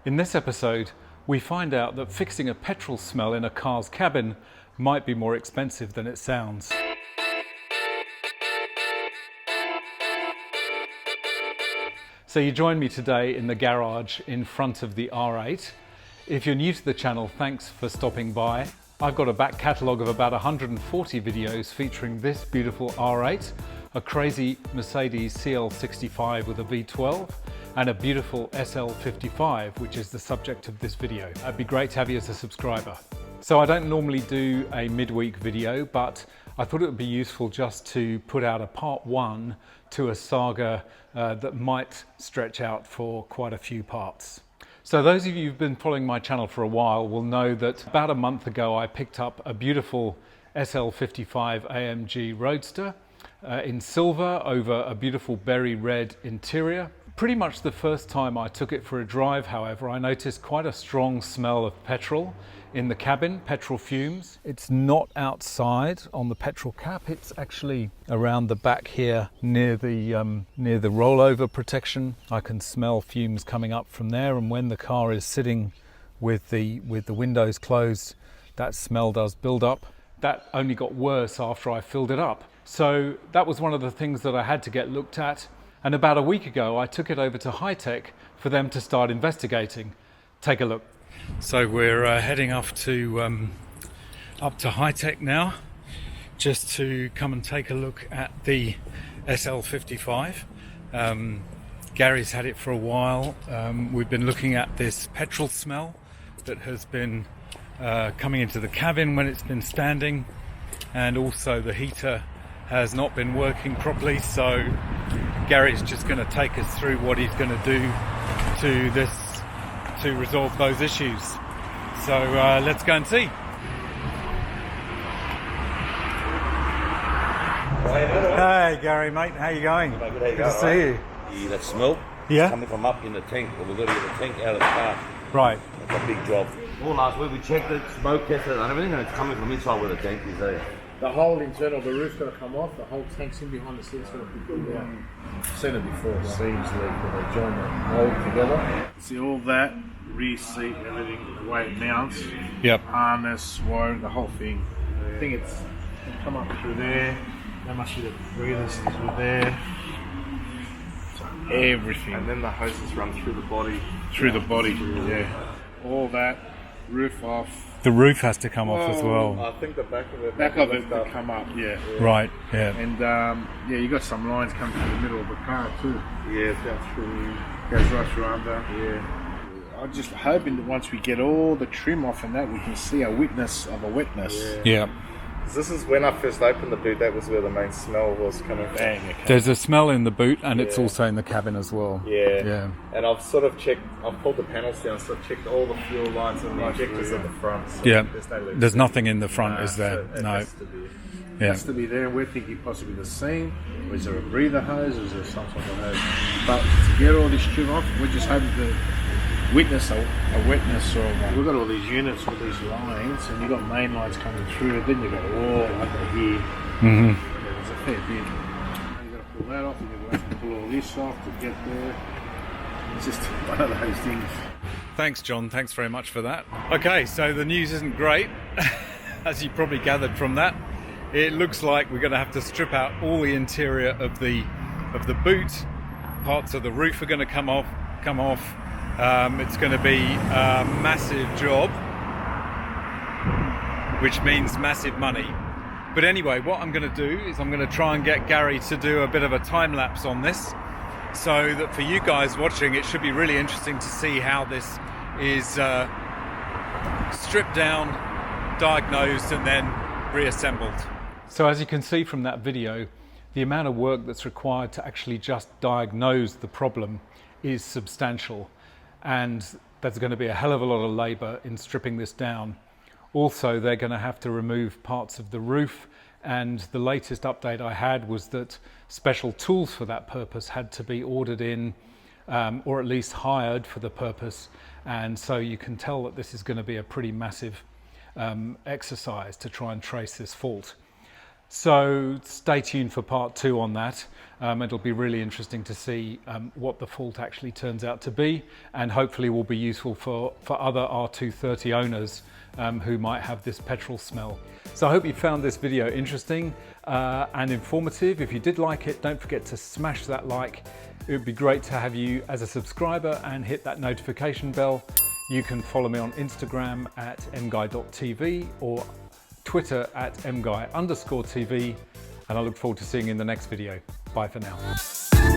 In this episode, we find out that fixing a petrol smell in a car's cabin might be more expensive than it sounds. So you join me today in the garage in front of the R8. If you're new to the channel, thanks for stopping by. I've got a back catalogue of about 140 videos featuring this beautiful R8, a crazy Mercedes CL65 with a V12, and a beautiful SL55, which is the subject of this video. It'd be great to have you as a subscriber. So I don't normally do a midweek video, but I thought it would be useful just to put out a part one to a saga that might stretch out for quite a few parts. So those of you who've been following my channel for a while will know that about a month ago I picked up a beautiful SL55 AMG Roadster in silver over a beautiful berry red interior. Pretty much the first time I took it for a drive, however, I noticed quite a strong smell of petrol in the cabin, petrol fumes. It's not outside on the petrol cap, it's actually around the back here near the rollover protection. I can smell fumes coming up from there, and when the car is sitting with the windows closed, that smell does build up. That only got worse after I filled it up. So that was one of the things that I had to get looked at. And about a week ago, I took it over to Hitech for them to start investigating. Take a look. So we're heading up to Hitech now, just to come and take a look at the SL55. Gary's had it for a while. We've been looking at this petrol smell that has been coming into the cabin when it's been standing, and also the heater has not been working properly, so Gary's just going to take us through what he's going to do to resolve those issues. So let's go and see. Hey Gary, mate, how you going? Good to see you. Yeah, that smell, yeah, coming from up in the tank. Well, we've got to get the tank out of the car. Right. It's a big job. All last week we checked it, smoke tested it and everything, and it's coming from inside where the tank is there. The whole internal, the roof's got to come off, the whole tank's in behind the seats got to be pulled out. I've seen it before, seams leak when they join the mold together. See all that, rear seat, everything, the way it mounts, yep, harness, wiring, the whole thing. I think it's come up through there, that must be the breathers through there. So everything. And then the hoses run through the body. Through the body, yeah. All that, roof off. The roof has to come off as well. I think the back of it will come up, yeah. Right, yeah. And yeah, you got some lines coming through the middle of the car too. Yeah, it's going through, goes right through under. Yeah. I'm just hoping that once we get all the trim off and that, we can see a witness of a wetness. Yeah. This is when I first opened the boot, that was where the main smell was coming from. Okay. There's a smell in the boot, and it's also in the cabin as well. Yeah. Yeah. And I've sort of checked, I've pulled the panels down, so I've checked all the fuel lines and the injectors at the front. So Yeah. there's nothing in the front, is there? So it No. has to be. Yeah. Has to be there. We're thinking possibly the seam, or is there a breather hose, or is there some sort of hose? But to get all this trim off, we're just hoping to witness a wetness, or we've got all these units with these lines, and you've got main lines coming through, then you've got all under here. Mm-hmm. Yeah, there's a fair bit. You've got to pull that off, and you've got to pull all this off to get there. It's just one of those things. Thanks, John. Thanks very much for that. Okay, so the news isn't great, as you probably gathered from that. It looks like we're going to have to strip out all the interior of the boot. Parts of the roof are going to come off. It's going to be a massive job, which means massive money. But anyway, what I'm going to do is I'm going to try and get Gary to do a bit of a time lapse on this, so that for you guys watching, it should be really interesting to see how this is stripped down, diagnosed, and then reassembled. So as you can see from that video, the amount of work that's required to actually just diagnose the problem is substantial, and there's going to be a hell of a lot of labour in stripping this down. Also, they're going to have to remove parts of the roof, and the latest update I had was that special tools for that purpose had to be ordered in, or at least hired for the purpose, and so you can tell that this is going to be a pretty massive exercise to try and trace this fault. So stay tuned for part 2 on that. It'll be really interesting to see what the fault actually turns out to be, and hopefully will be useful for other R230 owners who might have this petrol smell. So I hope you found this video interesting and informative. If you did like it, don't forget to smash that like. It would be great to have you as a subscriber and hit that notification bell. You can follow me on Instagram at mguy.tv or Twitter at mguy_TV, and I look forward to seeing you in the next video. Bye for now.